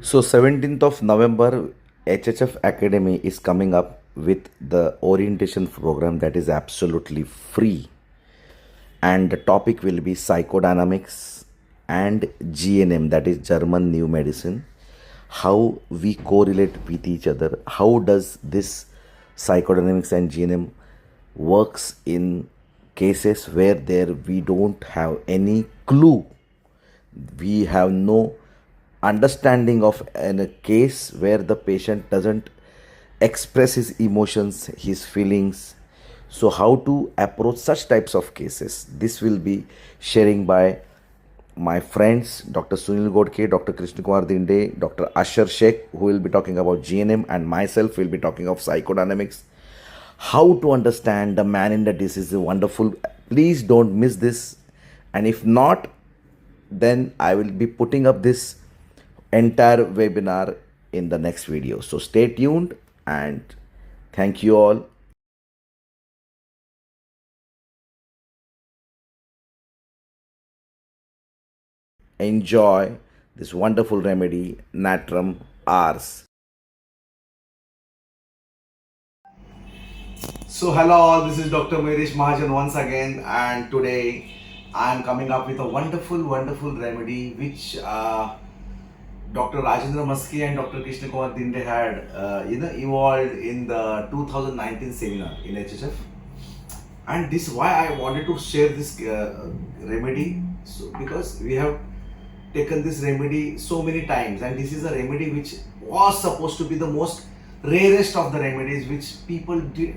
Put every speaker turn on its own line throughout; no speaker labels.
So 17th of November, HHF Academy is coming up with the orientation program that is absolutely free, and the topic will be psychodynamics and GNM, that is German New Medicine. How we correlate with each other. How does this psychodynamics and GNM works in cases where there we don't have any clue, we have no understanding of in a case where the patient doesn't express his emotions, his feelings. So how to approach such types of cases, this will be sharing by my friends Dr. Sunil Godke, Dr. Krishna Kumar Dinde, Dr. Asher Sheikh, who will be talking about GNM, and myself will be talking of psychodynamics. How to understand the man in the disease is wonderful. Please don't miss this. And if not, then I will be putting up this entire webinar in the next video. So stay tuned and thank you all. Enjoy this wonderful remedy, Natrum Ars. So hello all, this is Dr. Mirish Mahajan once again, and today I am coming up with a wonderful remedy which Dr. Rajendra Maske and Dr. Krishna Kumar Dinde had evolved in the 2019 seminar in HHF. And this is why I wanted to share this remedy. So because we have taken this remedy so many times, and this is a remedy which was supposed to be the most rarest of the remedies which people did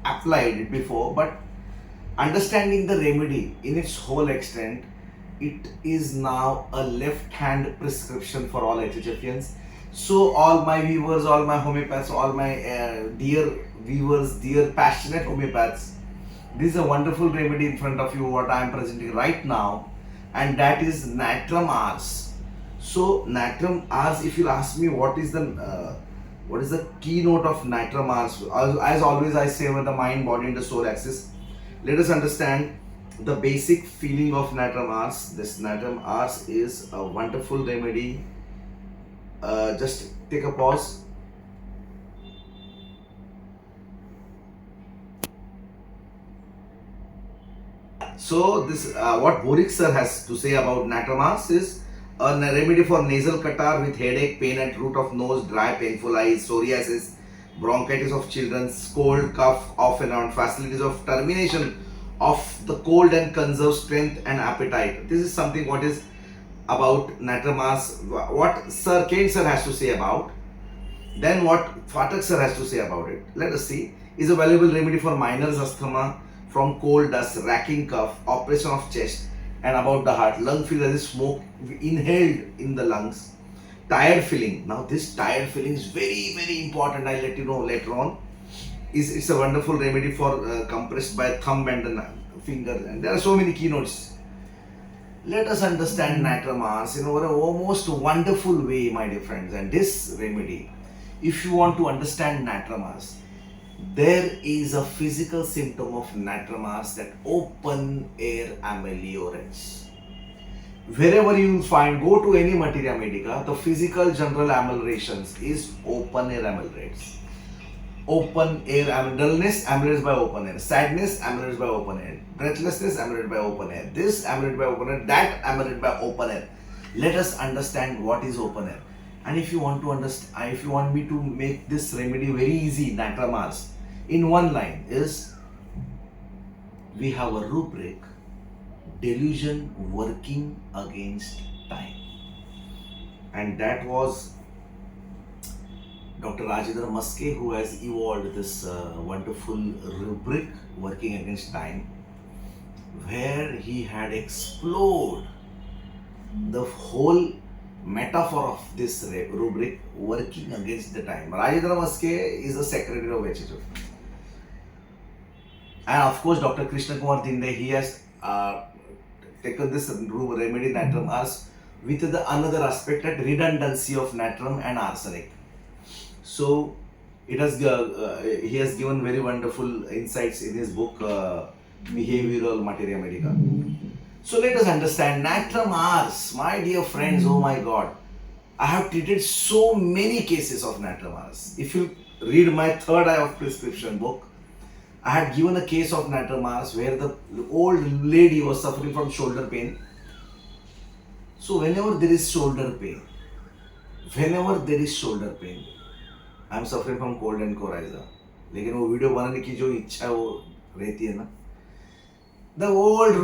applied it before, but understanding the remedy in its whole extent, it is now a left-hand prescription for all HHFians. So all my viewers, all my homeopaths, all my dear viewers, dear passionate homeopaths, this is a wonderful remedy in front of you what I am presenting right now, and that is Natrum Ars. So Natrum Ars, if you ask me what is the keynote of Natrum Ars, as always I say, with the mind, body and the soul axis, let us understand the basic feeling of Natrum Ars. This Natrum Ars is a wonderful remedy. Just take a pause. So this what Borik sir has to say about Natrum Ars is a remedy for nasal catarrh with headache, pain at root of nose, dry painful eyes, psoriasis, bronchitis of children, cold, cough off and on, facilities of termination of the cold and conserve strength and appetite. This is something what is about Natrum Ars, what Sir Kane sir has to say about. Then what Phatak sir has to say about it. Let us see. Is a valuable remedy for minor asthma from cold dust, racking cough, operation of chest, and about the heart. Lung feel as if smoke inhaled in the lungs. Tired feeling. Now this tired feeling is very important. I'll let you know later on. It's a wonderful remedy for compressed by thumb and the finger. And there are so many keynotes. Let us understand Natrum Ars in a most wonderful way, my dear friends. And this remedy, if you want to understand Natrum Ars, there is a physical symptom of Natrum Ars, that open air ameliorates. Wherever you will find, go to any materia medica, the physical general ameliorations is open air ameliorates. Open air, dullness ameliorates by open air, sadness ameliorates by open air, breathlessness ameliorates by open air, this ameliorates by open air, that ameliorates by open air. Let us understand what is open air. And if you want to understand, if you want me to make this remedy very easy, Natrum Ars, in one line is, we have a rubric: delusion working against time. And that was Dr. Rajendra Maske who has evolved this wonderful rubric, working against time, where he had explored the whole metaphor of this rubric, working against the time. Rajendra Maske is the secretary of HHF. And of course, Dr. Krishna Kumar Dinde, he has taken this remedy Natrum Ars with the another aspect, at redundancy of Natrum and arsenic. So it has he has given very wonderful insights in his book Behavioral Materia Medica. So let us understand Natrum Ars, my dear friends. Oh my God, I have treated so many cases of Natrum Ars. If you read my third eye of prescription book, I had given a case of Natrum Ars where the old lady was suffering from shoulder pain. So whenever there is shoulder pain, I am suffering from cold and coryza. लेकिन वो video बनाने की जो इच्छा है वो रहती है ना. The old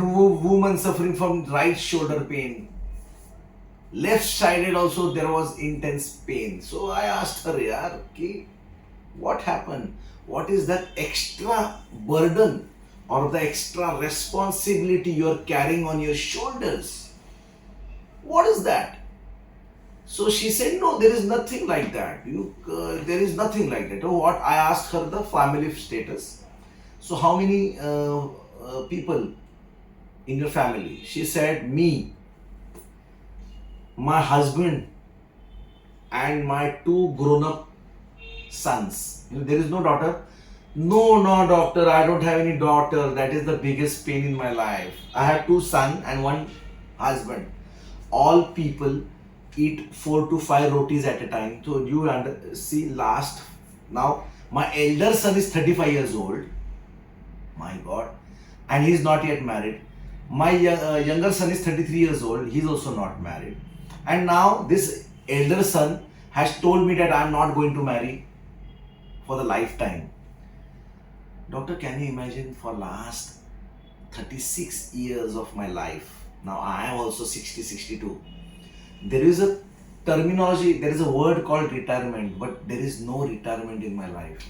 woman suffering from right shoulder pain. Left sided also there was intense pain. So I asked her, yaar, ki, what happened? What is that extra burden or the extra responsibility you are carrying on your shoulders? What is that? So she said, no, there is nothing like that. There is nothing like that. Oh, what? I asked her the family status. So how many people in your family? She said, me, my husband, and my two grown-up sons. There is no daughter. No, doctor, I don't have any daughter. That is the biggest pain in my life. I have two sons and one husband. All people eat 4 to 5 rotis at a time. So you see last, now my elder son is 35 years old. My God. And he is not yet married. My younger son is 33 years old. He is also not married. And now this elder son has told me that I am not going to marry for the lifetime. Doctor, can you imagine, for last 36 years of my life, now I am also 60, 62. There is a terminology, there is a word called retirement, but there is no retirement in my life.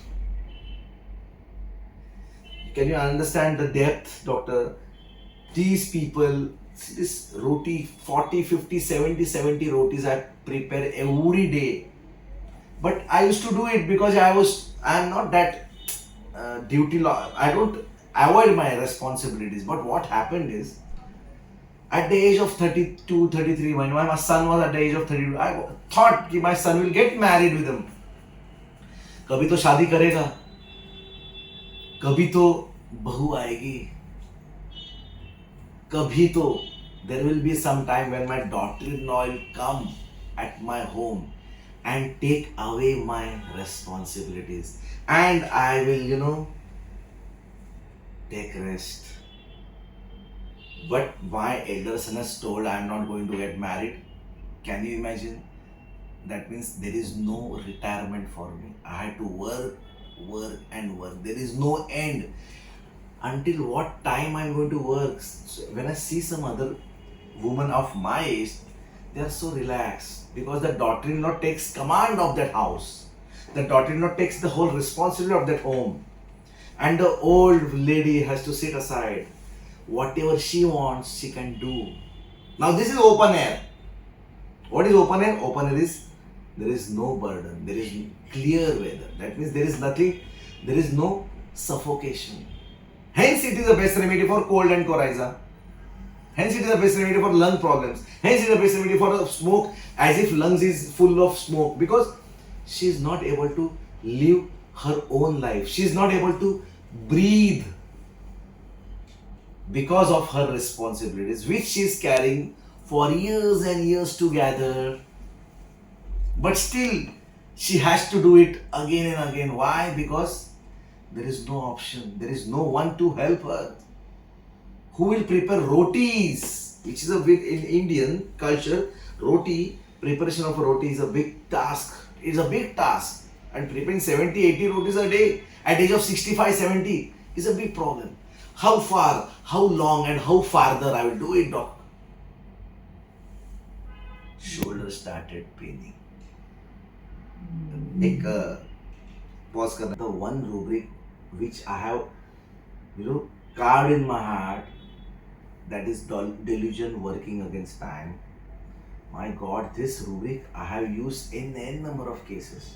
Can you understand the depth, doctor? These people, this roti, 40, 50, 70 rotis I prepare every day. But I used to do it because I am not that duty law. I don't avoid my responsibilities. But what happened is, at the age of 32, 33, when my son was at the age of 32, I thought that my son will get married with him. कभी तो शादी करेगा, कभी तो बहू आएगी, कभी तो there will be some time when my daughter-in-law will come at my home and take away my responsibilities, and I will, take rest. But my elder son has told I am not going to get married. Can you imagine? That means there is no retirement for me. I had to work and work. There is no end. Until what time I am going to work? So when I see some other woman of my age, they are so relaxed because the daughter-in-law takes command of that house. The daughter-in-law takes the whole responsibility of that home. And the old lady has to sit aside. Whatever she wants, she can do. Now this is open air. What is open air? Open air is, there is no burden. There is clear weather. That means there is nothing, there is no suffocation. Hence it is the best remedy for cold and coryza. Hence it is the best remedy for lung problems. Hence it is the best remedy for smoke, as if lungs is full of smoke. Because she is not able to live her own life. She is not able to breathe because of her responsibilities, which she is carrying for years and years together. But still, she has to do it again and again. Why? Because there is no option. There is no one to help her. Who will prepare rotis, which is a big, in Indian culture, roti, preparation of a roti is a big task. It's a big task. And preparing 70, 80 rotis a day at age of 65, 70 is a big problem. How far, how long, and how farther I will do it, doctor? Shoulder started paining. एक pause करना. The one rubric which I have, carved in my heart, that is delusion working against time. My God, this rubric I have used in a number of cases.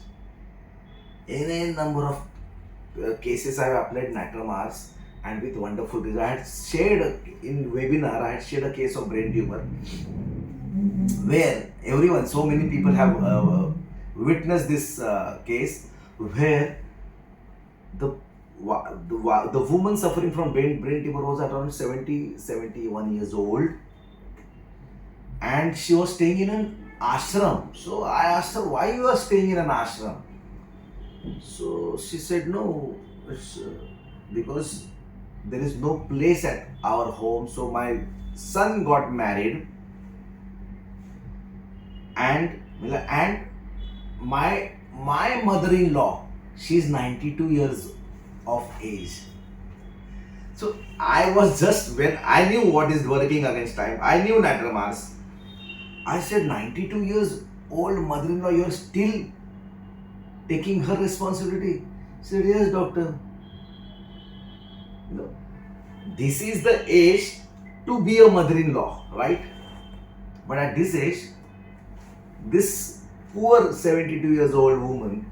In a number of cases I have applied Natrum Ars, and with wonderful results. I had shared in webinar, I had shared a case of brain tumor where everyone, so many people have witnessed this case where the woman suffering from brain tumor was around 70, 71 years old, and she was staying in an ashram. So I asked her, why you are staying in an ashram? So she said, no, it's because there is no place at our home. So my son got married, and my mother-in-law, she's 92 years of age. So I was just, when I knew what is working against time, I knew Natrum Ars. I said, 92 years old mother-in-law, you're still taking her responsibility. She said, yes, doctor. You know, this is the age to be a mother-in-law, right? But at this age, this poor 72 years old woman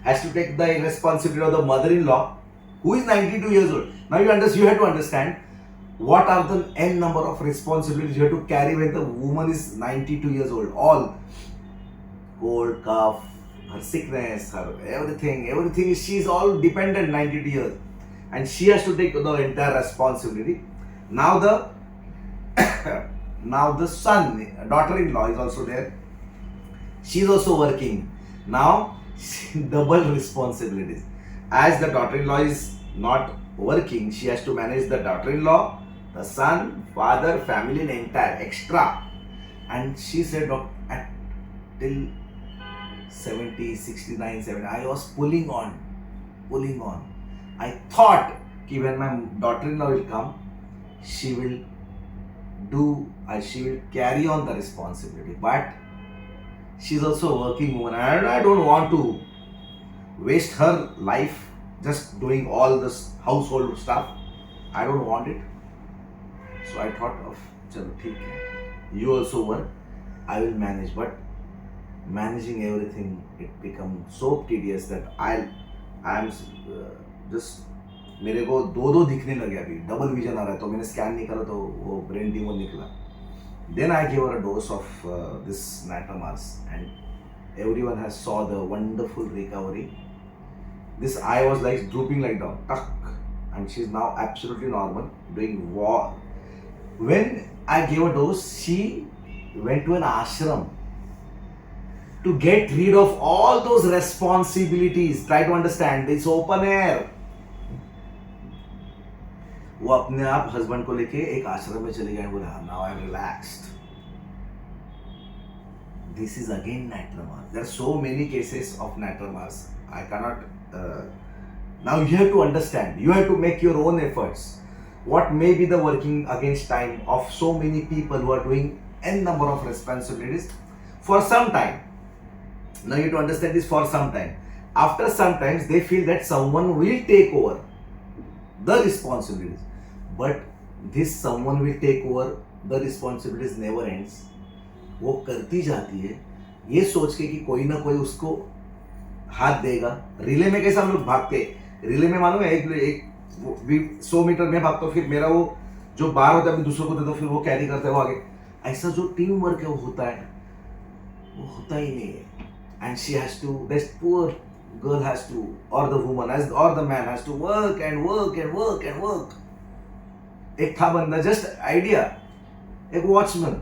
has to take the responsibility of the mother-in-law who is 92 years old. Now you have to understand what are the n number of responsibilities you have to carry when the woman is 92 years old. All cold, cough, her sickness, her everything, she is all dependent 92 years. And she has to take the entire responsibility. Now the son, daughter-in-law is also there. She is also working. Now, double responsibilities. As the daughter-in-law is not working, she has to manage the daughter-in-law, the son, father, family, and entire extra. And she said, till 70, 69, 70, I was pulling on. I thought that when my daughter-in-law will come, she will carry on the responsibility. But she's also a working woman, and I don't want to waste her life just doing all this household stuff. I don't want it. So I thought of, chalo, theek hai. You also work, I will manage. But managing everything, it becomes so tedious that I am just, मेरे को दो दिखने लगे अभी, double vision आ रहा है. तो मैंने स्कैन नहीं करा तो वो ब्रेन ट्यूमर निकला. Then I gave her a dose of this Natrum Ars, and everyone has saw the wonderful recovery. This eye was like drooping like down, tuck, and she's now absolutely normal, doing war. When I gave a dose, she went to an ashram to get rid of all those responsibilities. Try to understand, it's open air. वो अपने आप husband को लेके एक आश्रम में चले गए, बोला now I am relaxed. This is again Natrum Ars. There are so many cases of Natrum Ars. I cannot. Now you have to understand. You have to make your own efforts. What may be the working against time of so many people who are doing n number of responsibilities for some time. Now you have to understand this for some time. After some times they feel that someone will take over the responsibilities. But this someone will take over the responsibilities never ends. वो करती जाती है ये सोच के कि कोई ना कोई उसको हाथ देगा. रिले में कैसे हम लोग भागते, रिले में मालूम है, एक 100 मीटर में भागता हूँ, फिर मेरा वो जो बार होता है दूसरों को दे दो, फिर वो कैरी करते हैं वो आगे. ऐसा जो टीम वर्क है वो होता ही नहीं है. And she has to, this poor girl has to, or the woman or the man has to work and work and work and work. एक था बंदा, just idea, एक वॉचमैन,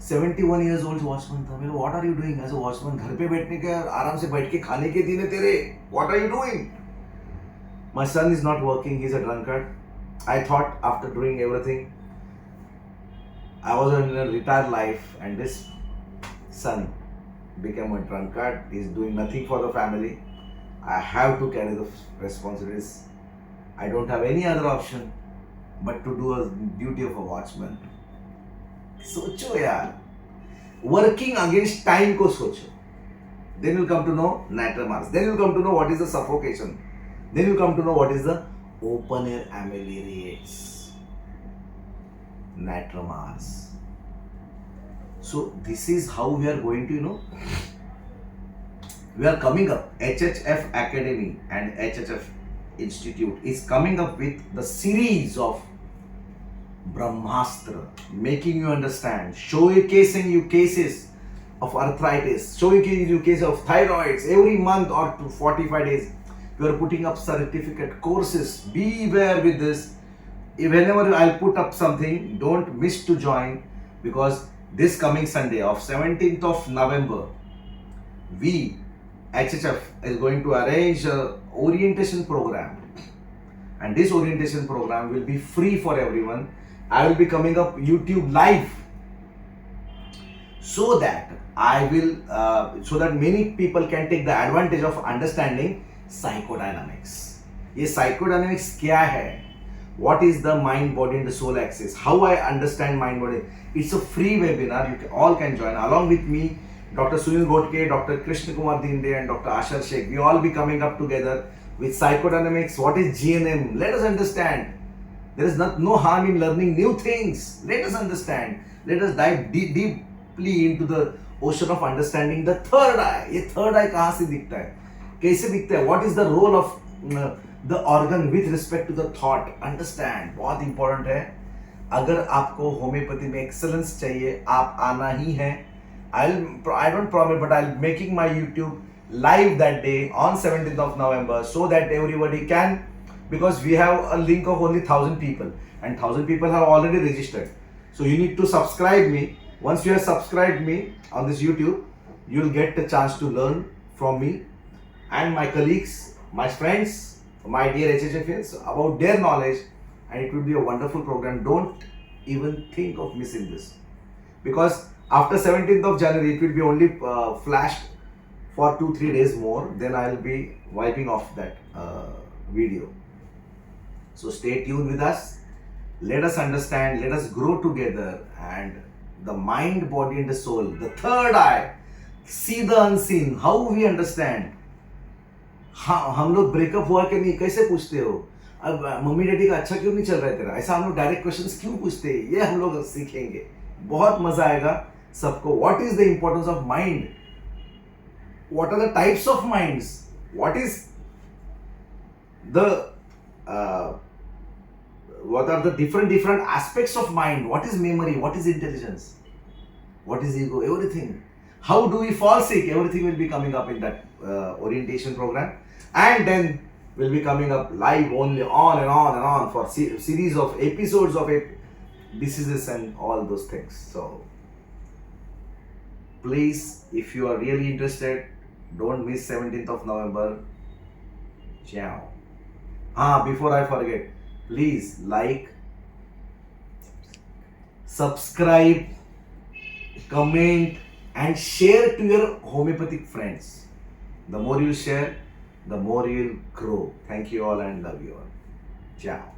71 years old वॉचमैन था. मेरे what are you doing as a watchman? घर पे बैठने के, आराम से बैठ के खाने के दिन है तेरे. What are you doing? My son is not working, he's a drunkard. I thought after doing everything, I was in a retired life, and this son became a drunkard. He's doing nothing for the family. I have to carry the responsibilities. I don't have any other option but to do a duty of a watchman. सोचो यार, working against time को सोचो. Then you'll come to know Natrum Ars. Then you'll come to know what is the suffocation. Then you'll come to know what is the open air ameliorates. Natrum Ars. So this is how we are going to, we are coming up. HHF Academy and HHF Institute is coming up with the series of Brahmastra, making you understand, showcasing you cases of arthritis, showcasing you cases of thyroids every month or to 45 days. We are putting up certificate courses. Beware with this. Whenever I'll put up something, don't miss to join, because this coming Sunday of 17th of November, we HHF is going to arrange a orientation program, and this orientation program will be free for everyone. I will be coming up YouTube live, so that so that many people can take the advantage of understanding psychodynamics. ये psychodynamics क्या है? What is the mind, body and the soul axis? How I understand mind, body? It's a free webinar. You all can join along with me. Dr. Sunil Gotke, Dr. Krishna Kumar Dinde and Dr. Ashar Sheikh. We all be coming up together with psychodynamics. What is GNM? Let us understand. There is no harm in learning new things. Let us understand. Let us dive deeply into the ocean of understanding the third eye. ये third eye कहाँ से दिखता है? कैसे दिखता है? What is the role of the organ with respect to the thought? Understand. बहुत important है. अगर आपको होम्योपैथी में एक्सेलेंस चाहिए, आप आना ही है. I don't promise, but I'll making my YouTube live that day on 17th of November, so that everybody can, because we have a link of only 1,000 people and 1,000 people have already registered. So you need to subscribe me. Once you have subscribed me on this YouTube, you'll get the chance to learn from me and my colleagues, my friends, my dear HHFians about their knowledge, and it will be a wonderful program. Don't even think of missing this, because after 17th of January, it will be only flashed for 2-3 days more. Then I'll be wiping off that video. So stay tuned with us. Let us understand, let us grow together, and the mind, body and the soul, the third eye, see the unseen. How we understand? हम लोग breakup हुआ कि नहीं कैसे पूछते हो? अब mummy daddy का अच्छा क्यों नहीं चल रहा है तेरा? ऐसा हम लोग डायरेक्ट क्वेश्चंस क्यों पूछते हैं? ये हम लोग सीखेंगे. बहुत मजा आएगा सबको. What is the importance of mind? What are the types of minds? What is the what are the different aspects of mind? What is memory? What is intelligence? What is ego? Everything. How do we fall sick? Everything will be coming up in that orientation program, and then will be coming up live only on and on and on for series of episodes of diseases and all those things. So please, if you are really interested, don't miss 17th of November. Ciao. Before I forget, please like, subscribe, comment and share to your homeopathic friends. The more you share, the more you'll grow. Thank you all and love you all. Ciao.